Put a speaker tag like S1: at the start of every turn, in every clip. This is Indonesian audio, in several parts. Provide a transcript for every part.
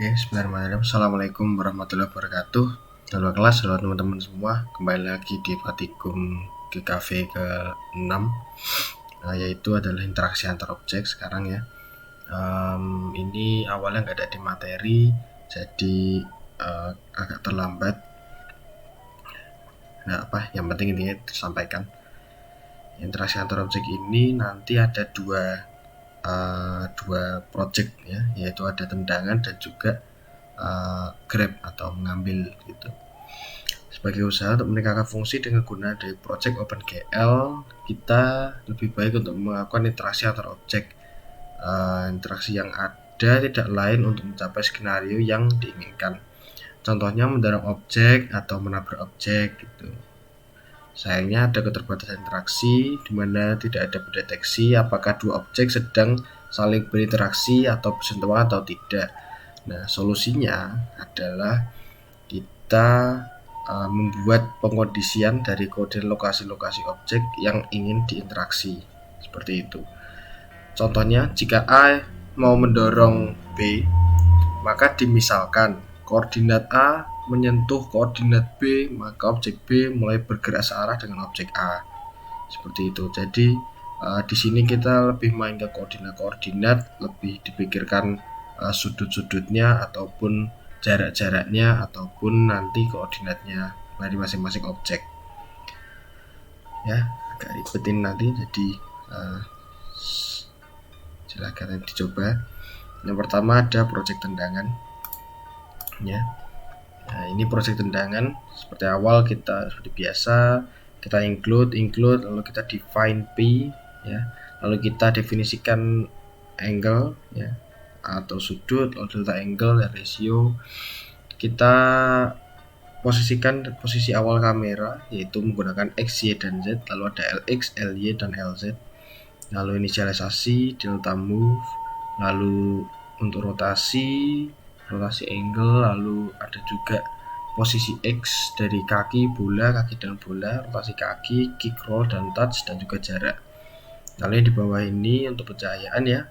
S1: Oke, bismillahirrahmanirrahim. Assalamualaikum warahmatullahi wabarakatuh. Halo kelas, halo teman-teman semua. Kembali lagi di Pratikum GKV ke-6, yaitu adalah interaksi antar objek sekarang ya. Ini awalnya nggak ada di materi, jadi agak terlambat. Nggak apa, yang penting intinya disampaikan. Interaksi antar objek ini nanti ada dua project ya, yaitu ada tendangan dan juga grab atau mengambil gitu. Sebagai usaha untuk meningkatkan fungsi dengan guna dari project OpenGL, kita lebih baik untuk melakukan interaksi antar objek. Interaksi yang ada tidak lain untuk mencapai skenario yang diinginkan. Contohnya mendorong objek atau menabrak objek gitu. Sayangnya ada keterbatasan interaksi di mana tidak ada pendeteksi apakah dua objek sedang saling berinteraksi atau bersentuhan atau tidak. Nah, solusinya adalah kita membuat pengkondisian dari kode lokasi-lokasi objek yang ingin diinteraksi. Seperti itu. Contohnya, jika A mau mendorong B, maka dimisalkan koordinat A menyentuh koordinat B, maka objek B mulai bergerak searah dengan objek A. Seperti itu. Jadi di sini kita lebih main ke koordinat-koordinat, lebih dipikirkan sudut-sudutnya ataupun jarak-jaraknya ataupun nanti koordinatnya dari masing-masing objek. Ya, agak ribetin nanti, jadi silakan dicoba. Yang pertama ada project tendangan ya. Nah, ini project tendangan seperti awal kita seperti biasa, kita include lalu kita define P ya, lalu kita definisikan angle ya atau sudut, lalu delta angle dan ratio. Kita posisikan posisi awal kamera yaitu menggunakan X, Y, dan Z, lalu ada LX, LY, dan LZ. Lalu inisialisasi, delta move, lalu untuk rotasi angle, lalu ada juga posisi X dari kaki dan bola, rotasi kaki, kick, roll, dan touch, dan juga jarak. Lalu di bawah ini untuk pencahayaan ya,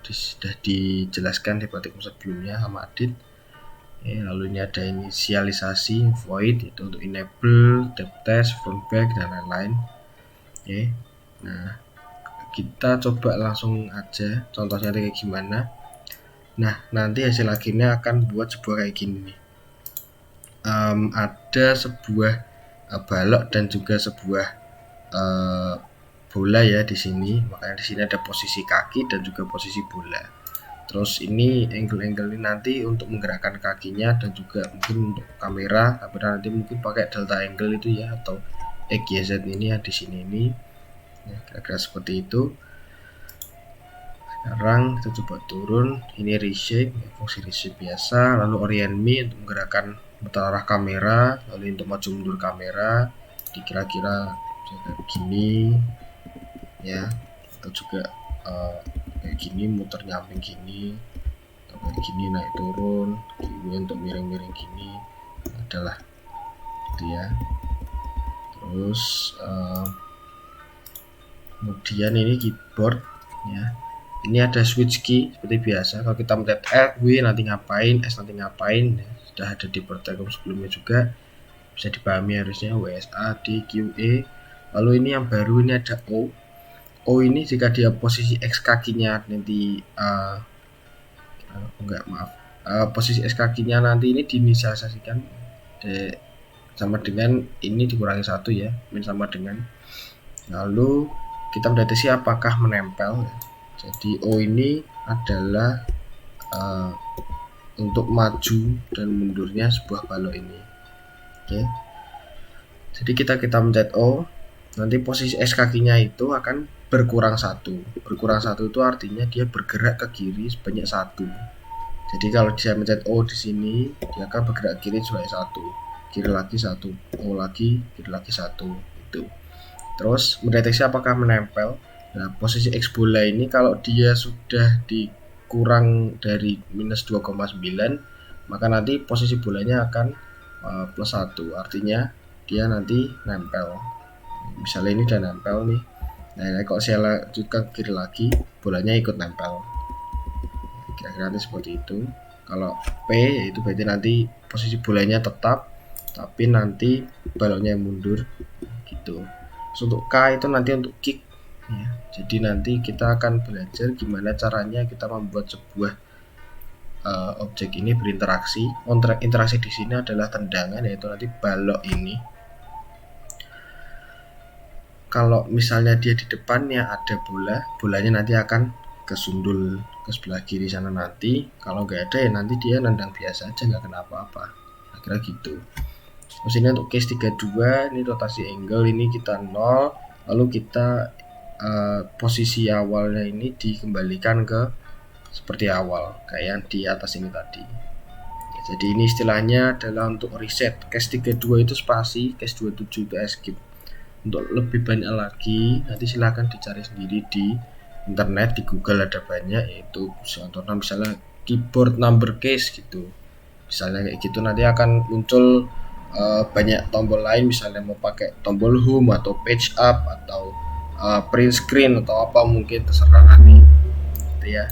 S1: sudah dijelaskan di praktikum sebelumnya sama Adit. Lalu ini ada inisialisasi void itu untuk enable, depth test, front back, dan lain-lain. Nah, kita coba langsung aja contohnya kayak gimana. Nah, nanti hasil akhirnya akan buat sebuah kayak gini nih. Ada sebuah balok dan juga sebuah bola ya di sini. Makanya di sini ada posisi kaki dan juga posisi bola. Terus ini angle ini nanti untuk menggerakkan kakinya dan juga mungkin untuk kamera nanti mungkin pakai delta angle itu ya, atau XYZ ini ya di sini ini. Ya, kira-kira seperti itu. Sekarang kita coba turun, ini reshape ya, fungsi reshape biasa, lalu orient me untuk menggerakkan muter arah kamera, lalu untuk maju mundur kamera kira-kira kayak gini ya, atau juga kayak gini muter nyamping gini, atau kayak gini naik turun gini untuk miring-miring gini adalah gitu ya. Terus kemudian ini keyboard ya, ini ada switch key seperti biasa. Kalau kita mencet L, W nanti ngapain, S nanti ngapain ya. Sudah ada di praktikum sebelumnya juga, bisa dipahami harusnya. WSA, D, Q, E. Lalu ini yang baru ini ada O. O ini jika dia posisi X kakinya nanti posisi X kakinya nanti ini diinisialisasikan sama dengan ini dikurangi 1 ya, min sama dengan. Lalu kita mendeteksi apakah menempel ya. Jadi O ini adalah untuk maju dan mundurnya sebuah balok ini. Oke. Jadi kita mencet O, nanti posisi X kakinya itu akan berkurang 1. Berkurang 1 itu artinya dia bergerak ke kiri sebanyak 1. Jadi kalau dia mencet O di sini, dia akan bergerak kiri sebanyak 1. Kiri lagi 1, O lagi, kiri lagi 1 itu. Terus mendeteksi apakah menempel. Nah, posisi X bola ini kalau dia sudah dikurang dari minus 2,9, maka nanti posisi bolanya akan plus 1, artinya dia nanti nempel. Misalnya ini udah nempel nih. Nah, kalau saya lanjutkan kiri lagi, bolanya ikut nempel. Kira-kira seperti itu. Kalau P yaitu berarti nanti posisi bolanya tetap tapi nanti baloknya mundur gitu. Untuk K itu nanti untuk kick ya. Jadi nanti kita akan belajar gimana caranya kita membuat sebuah objek ini berinteraksi. Interaksi di sini adalah tendangan, yaitu nanti balok ini. Kalau misalnya dia di depannya ada bola, bolanya nanti akan kesundul ke sebelah kiri sana nanti. Kalau nggak ada ya nanti dia nendang biasa aja, nggak kena apa-apa. Kira gitu. Terus ini untuk case 32, ini rotasi angle ini kita 0, lalu kita posisi awalnya ini dikembalikan ke seperti awal kayak yang di atas ini tadi ya, jadi ini istilahnya adalah untuk reset. Case 32 itu spasi, case 27 itu escape. Untuk lebih banyak lagi nanti silahkan dicari sendiri di internet, di Google ada banyak, yaitu contohnya misalnya keyboard number case gitu, misalnya kayak gitu nanti akan muncul banyak tombol lain, misalnya mau pakai tombol home atau page up atau print screen atau apa mungkin terserah nanti gitu ya.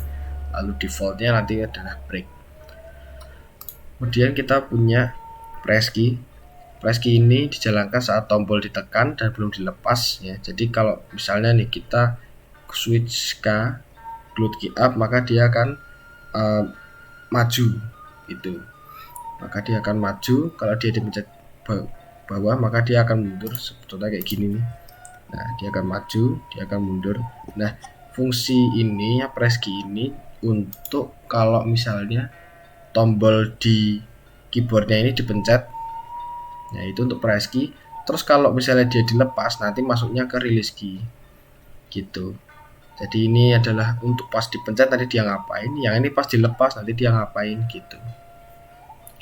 S1: Lalu defaultnya nanti adalah break. Kemudian kita punya press key. Press key ini dijalankan saat tombol ditekan dan belum dilepas ya. Jadi kalau misalnya nih kita switch K, glued key up, maka dia akan maju itu. Maka dia akan maju. Kalau dia dipencet bawah maka dia akan mundur. Contohnya kayak gini nih. Nah, dia akan maju, dia akan mundur. Nah, fungsi ini ya, press key ini untuk kalau misalnya tombol di keyboardnya ini dipencet, nah itu untuk press key. Terus kalau misalnya dia dilepas, nanti masuknya ke release key gitu. Jadi ini adalah untuk pas dipencet nanti dia ngapain, yang ini pas dilepas nanti dia ngapain gitu.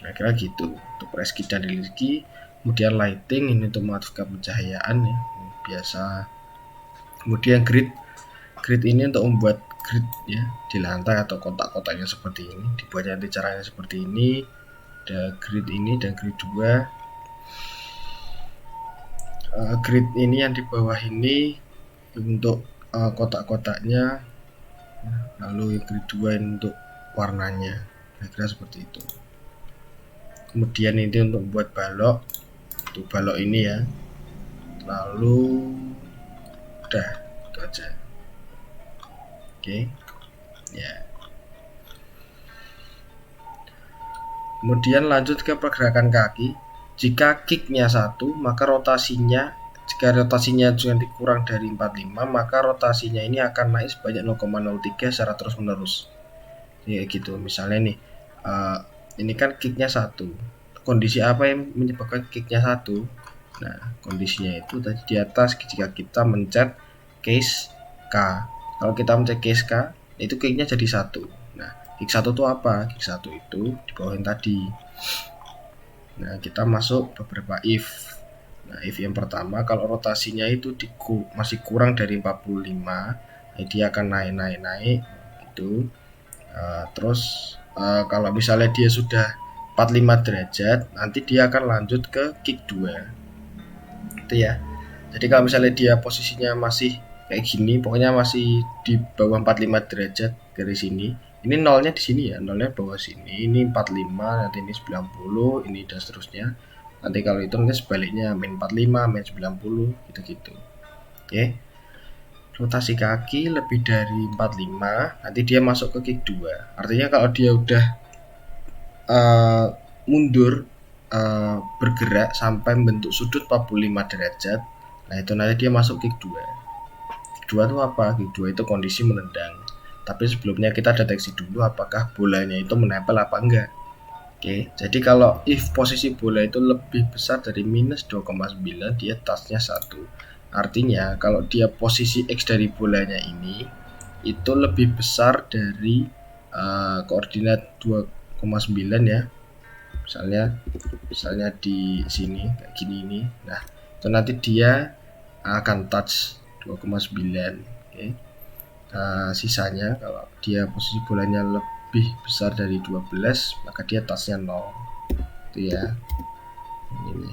S1: Kira-kira gitu untuk press key dan release key. Kemudian lighting ini untuk mengaktifkan pencahayaan ya, biasa. Kemudian grid ini untuk membuat grid ya di lantai atau kotak-kotaknya seperti ini. Dibuatnya nanti caranya seperti ini. Ada grid ini dan grid 2. Grid ini yang di bawah ini untuk kotak-kotaknya, lalu grid 2 ini untuk warnanya, kira-kira seperti itu. Kemudian ini untuk membuat balok, untuk balok ini ya. Lalu udah itu aja. Oke. Ya. Kemudian lanjut ke pergerakan kaki. Jika kicknya 1, maka rotasinya, jika rotasinya nanti kurang dari 45, maka rotasinya ini akan naik sebanyak 0,03 secara terus menerus. Ya gitu. Misalnya nih, ini kan kicknya 1. Kondisi apa yang menyebabkan kicknya 1? Nah, kondisinya itu tadi di atas jika kita mencet case K. Kalau kita mencet case K, itu kicknya jadi 1. Nah, kick 1 itu apa? Kick 1 itu di bawah yang tadi. Nah, kita masuk beberapa if. Nah, if yang pertama kalau rotasinya itu masih kurang dari 45, dia akan naik gitu. Terus kalau misalnya dia sudah 45 derajat, nanti dia akan lanjut ke kick 2. Itu ya. Jadi kalau misalnya dia posisinya masih kayak gini, pokoknya masih di bawah 45 derajat dari sini. Ini nolnya di sini ya, nolnya bawah sini. Ini 45, nanti ini 90, ini dan seterusnya. Nanti kalau itu nanti sebaliknya min 45, min 90 gitu-gitu. Oke. Rotasi kaki lebih dari 45, nanti dia masuk ke kick 2. Artinya kalau dia udah mundur bergerak sampai membentuk sudut 45 derajat, nah itu nanti dia masuk kick 2. Kick 2 itu apa? Kick 2 itu kondisi menendang. Tapi sebelumnya kita deteksi dulu apakah bolanya itu menempel apa enggak. Oke, jadi kalau if posisi bola itu lebih besar dari minus 2,9, dia touchnya 1. Artinya kalau dia posisi X dari bolanya ini itu lebih besar dari koordinat 2,9 ya. Misalnya di sini kayak gini ini. Nah, itu nanti dia akan touch 2,9. Oke. Sisanya kalau dia posisi bolanya lebih besar dari 12, maka dia touchnya 0. Itu ya. Ini.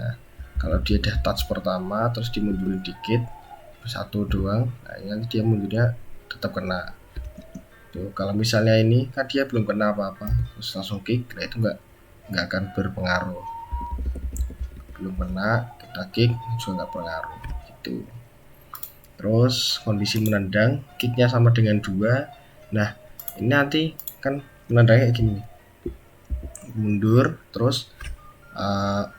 S1: Nah, kalau dia udah touch pertama terus dimundurin dikit, 1 doang, nah nanti dia mundurnya tetap kena. Tuh, kalau misalnya ini kan dia belum kena apa-apa, terus langsung kick, nah itu nggak akan berpengaruh. Belum kena, kita kick juga nggak pengaruh gitu. Terus kondisi menendang, kicknya sama dengan 2. Nah ini nanti kan menendangnya kayak gini, mundur terus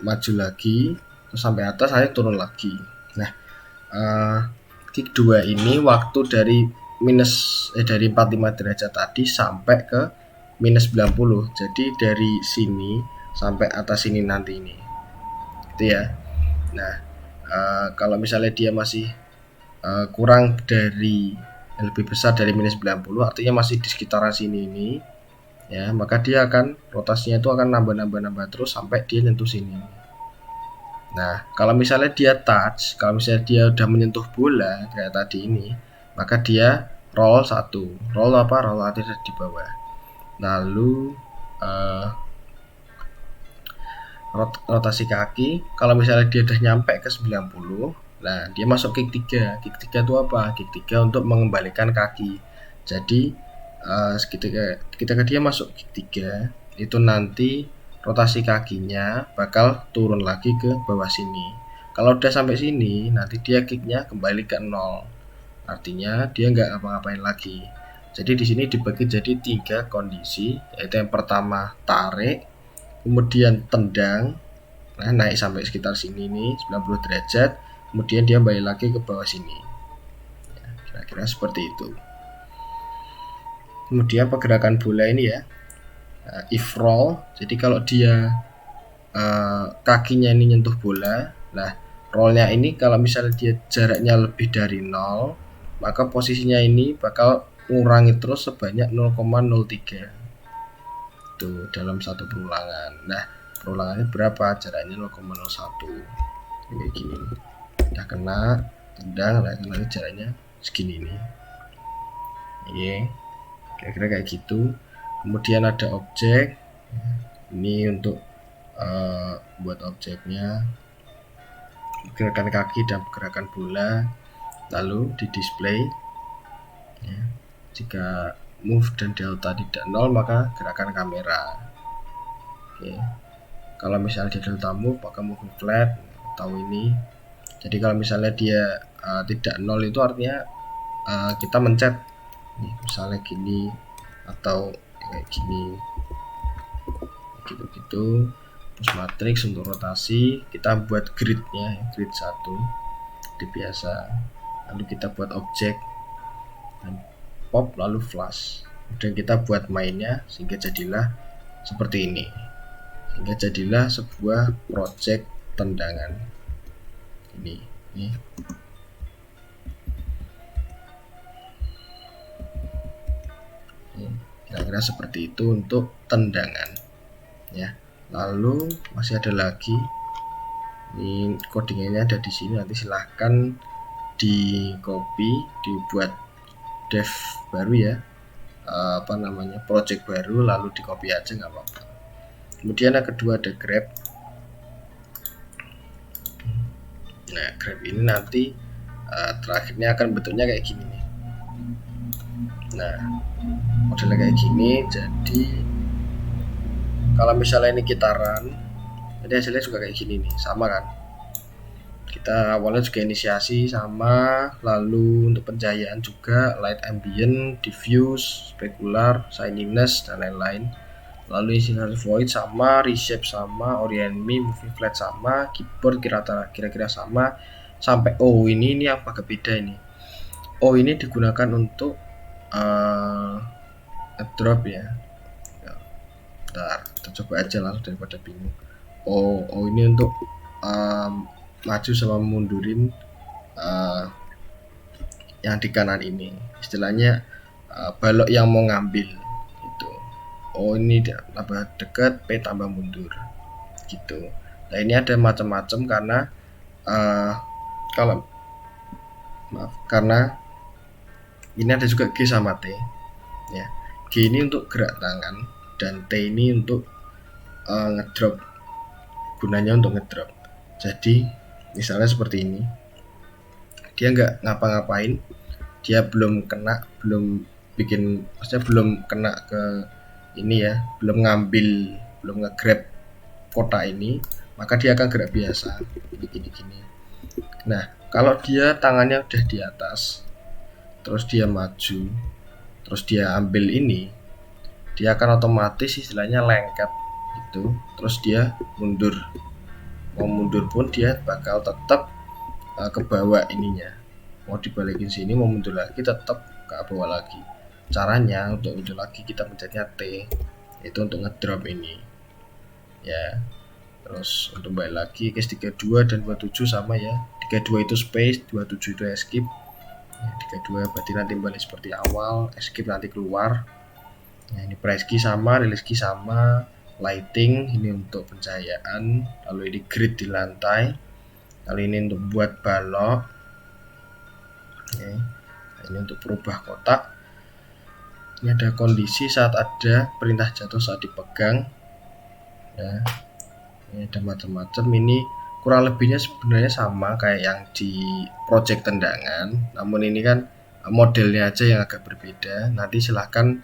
S1: maju lagi terus sampai atas, saya turun lagi. Nah kick 2 ini waktu dari dari 45 derajat tadi sampai ke minus 90, jadi dari sini sampai atas ini nanti ini gitu ya. Nah kalau misalnya dia masih kurang dari lebih besar dari minus 90, artinya masih di sekitaran sini ini ya, maka dia akan rotasinya itu akan nambah terus sampai dia nyentuh sini. Nah kalau misalnya dia touch, kalau misalnya dia udah menyentuh bola kayak tadi ini, maka dia roll roll atas di bawah, lalu rotasi kaki. Kalau misalnya dia udah nyampe ke 90, nah dia masuk kick 3. Kick 3 itu apa? Kick 3 untuk mengembalikan kaki. Jadi ketika dia masuk kick 3 itu nanti rotasi kakinya bakal turun lagi ke bawah sini. Kalau udah sampai sini, nanti dia kicknya kembali ke 0. Artinya dia nggak ngapa-ngapain lagi. Jadi di sini dibagi jadi 3 kondisi, yaitu yang pertama tarik, kemudian tendang, nah naik sampai sekitar sini nih 90 derajat, kemudian dia balik lagi ke bawah sini ya, kira-kira seperti itu. Kemudian pergerakan bola ini ya, if roll, jadi kalau dia kakinya ini nyentuh bola, nah rollnya ini kalau misalnya dia jaraknya lebih dari 0, maka posisinya ini bakal ngurangi terus sebanyak 0,03 itu dalam satu perulangan. Nah perulangannya berapa? Jaraknya 0,01 kayak gini. Udah kena tendang, nah nanti jaraknya segini nih. Oke, kira-kira kayak gitu. Kemudian ada objek, ini untuk buat objeknya, gerakan kaki dan gerakan bola, lalu di display ya. Jika move dan delta tidak 0 maka gerakan kamera. Oke. Kalau misalnya dia delta move maka move flat atau ini. Jadi kalau misalnya dia tidak 0 itu artinya kita mencet nih, misalnya gini atau kayak gini gitu-gitu. Terus matrix untuk rotasi kita buat gridnya, grid 1 di biasa, lalu kita buat objek dan pop lalu flash, kemudian kita buat mainnya sehingga jadilah seperti ini, sehingga jadilah sebuah project tendangan ini. Kira-kira seperti itu untuk tendangan ya. Lalu masih ada lagi, ini codingnya ada di sini, nanti silahkan di copy, dibuat dev baru ya, project baru, lalu di copy aja nggak apa-apa. Kemudian yang kedua ada grab. Nah grab ini nanti terakhirnya akan bentuknya kayak gini nih. Nah modelnya kayak gini, jadi kalau misalnya ini kita run, jadi hasilnya juga kayak gini nih, sama kan. Kita awalnya juga inisiasi sama, lalu untuk pencahayaan juga light ambient, diffuse, specular, shininess dan lain-lain. Lalu initial void sama, reshape sama, orient me, moving flat sama, keyboard kira-kira sama, sampai O ini yang agak beda ini. O ini digunakan untuk drop ya. Bentar, kita coba aja langsung daripada bingung. O ini untuk maju sama mundurin yang di kanan ini, istilahnya balok yang mau ngambil itu. O ini tambah dekat, P tambah mundur gitu. Nah ini ada macam-macam karena ini ada juga G sama T ya. G ini untuk gerak tangan dan T ini untuk ngedrop, gunanya untuk ngedrop. Jadi misalnya seperti ini, dia nggak ngapa-ngapain, dia belum kena, belum bikin, maksudnya belum kena ke ini ya, belum nge-grab kotak ini, maka dia akan gerak biasa gini. Nah, kalau dia tangannya udah di atas, terus dia maju, terus dia ambil ini, dia akan otomatis istilahnya lengket itu, terus dia mundur. Mau mundur pun dia bakal tetap ke bawah ininya. Mau dibalikin sini, mau mundur lagi tetap ke bawah lagi. Caranya untuk mundur lagi kita pencetnya T, itu untuk ngedrop ini ya. Terus untuk balik lagi case 32 dan 27 sama ya. 32 itu space, 27 itu escape ya. 32 berarti nanti balik seperti awal, escape nanti keluar. Nah, ini press key sama, release key sama, lighting ini untuk pencahayaan, lalu ini grid di lantai, lalu ini untuk buat balok. Oke. Nah, ini untuk perubah kotak. Ini ada kondisi saat ada perintah jatuh saat dipegang ya. Ini ada macam-macam, ini kurang lebihnya sebenarnya sama kayak yang di project tendangan, namun ini kan modelnya aja yang agak berbeda. Nanti silahkan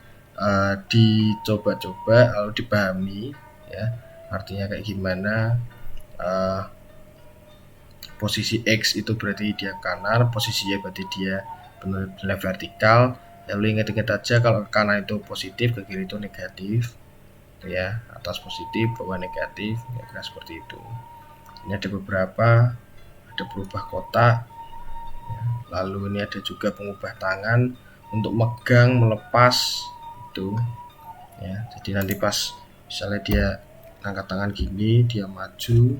S1: dicoba-coba lalu dipahami ya, artinya kayak gimana. Posisi X itu berarti dia kanan, posisi Y berarti dia benar-benar vertikal. Lalu ingat-ingat aja kalau ke kanan itu positif, ke kiri itu negatif ya, atas positif, bawah negatif ya, kira seperti itu. Ini ada beberapa, ada berubah kotak ya. Lalu ini ada juga pengubah tangan untuk megang, melepas itu ya. Jadi nanti pas misalnya dia angkat tangan gini, dia maju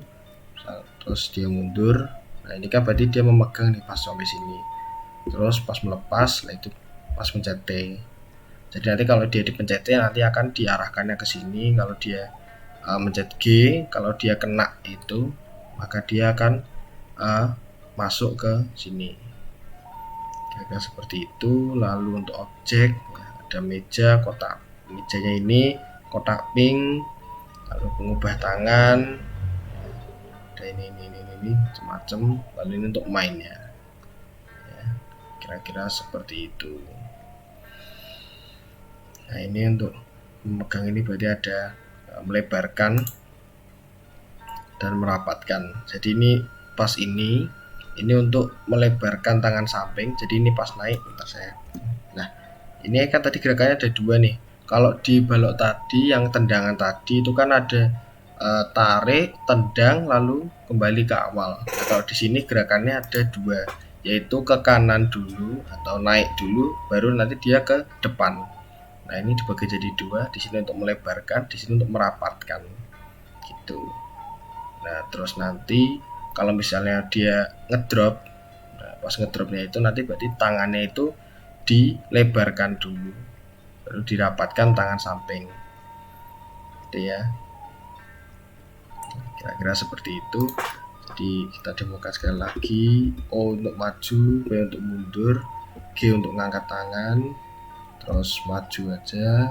S1: terus dia mundur, nah ini kan berarti dia memegang nih pas sampai sini, terus pas melepas, nah itu pas pencet T. Jadi nanti kalau dia dipencet T nanti akan diarahkannya ke sini. Kalau dia mencet G, kalau dia kena itu maka dia akan masuk ke sini. Kira-kira seperti itu. Lalu untuk objek ya, ada meja, kotak mejanya ini kotak pink, lalu pengubah tangan, ada ini macam-macam. Lalu ini untuk mainnya ya, kira-kira seperti itu. Nah, ini untuk memegang ini berarti ada melebarkan dan merapatkan. Jadi ini pas ini untuk melebarkan tangan samping. Jadi ini pas naik, bentar saya. Nah, ini kan tadi gerakannya ada dua nih. Kalau di balok tadi yang tendangan tadi itu kan ada tarik, tendang, lalu kembali ke awal. Nah, kalau di sini gerakannya ada dua, yaitu ke kanan dulu atau naik dulu, baru nanti dia ke depan. Nah, ini dibagi jadi dua, di sini untuk melebarkan, di sini untuk merapatkan gitu. Nah, terus nanti kalau misalnya dia ngedrop, nah pas ngedropnya itu nanti berarti tangannya itu dilebarkan dulu, baru dirapatkan tangan samping gitu ya. Kira-kira seperti itu. Jadi kita demokan sekali lagi. O untuk maju, B untuk mundur, G untuk ngangkat tangan, terus maju aja,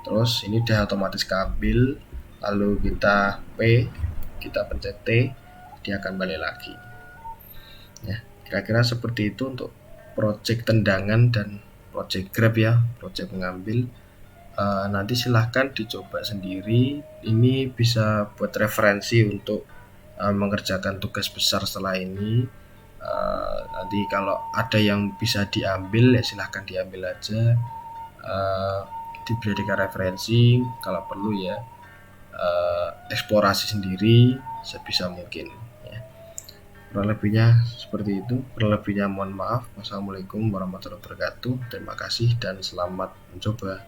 S1: terus ini udah otomatis keambil. Lalu kita P, kita pencet T, dia akan balik lagi ya. Kira-kira seperti itu untuk project tendangan dan project grab ya, project mengambil. Nanti silahkan dicoba sendiri, ini bisa buat referensi untuk mengerjakan tugas besar setelah ini. Nanti kalau ada yang bisa diambil ya silahkan diambil aja, dijadikan referensi, kalau perlu ya eksplorasi sendiri sebisa mungkin ya. Kurang lebihnya seperti itu. Kurang lebihnya mohon maaf. Wassalamualaikum warahmatullahi wabarakatuh. Terima kasih dan selamat mencoba.